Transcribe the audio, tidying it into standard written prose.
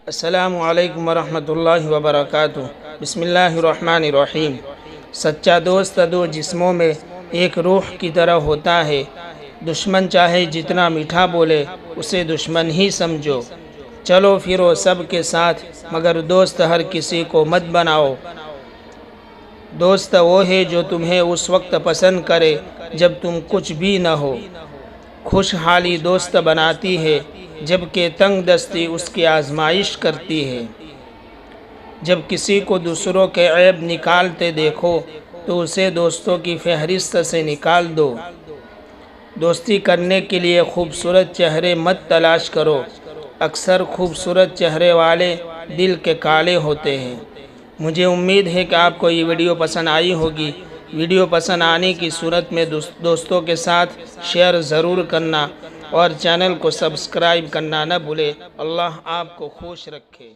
السلام علیکم ورحمۃ اللہ وبرکاتہ۔ بسم اللہ الرحمن الرحیم۔ سچا دوست دو جسموں میں ایک روح کی طرح ہوتا ہے۔ دشمن چاہے جتنا میٹھا بولے اسے دشمن ہی سمجھو۔ چلو پھرو سب کے ساتھ مگر دوست ہر کسی کو مت بناؤ۔ دوست وہ ہے جو تمہیں اس وقت پسند کرے جب تم کچھ بھی نہ ہو۔ خوشحالی دوست بناتی ہے جبکہ تنگ دستی اس کی آزمائش کرتی ہے۔ جب کسی کو دوسروں کے عیب نکالتے دیکھو تو اسے دوستوں کی فہرست سے نکال دو۔ دوستی کرنے کے لیے خوبصورت چہرے مت تلاش کرو، اکثر خوبصورت چہرے والے دل کے کالے ہوتے ہیں۔ مجھے امید ہے کہ آپ کو یہ ویڈیو پسند آئی ہوگی۔ ویڈیو پسند آنے کی صورت میں دوستوں کے ساتھ شیئر ضرور کرنا اور چینل کو سبسکرائب کرنا نہ بھولے۔ اللہ آپ کو خوش رکھے۔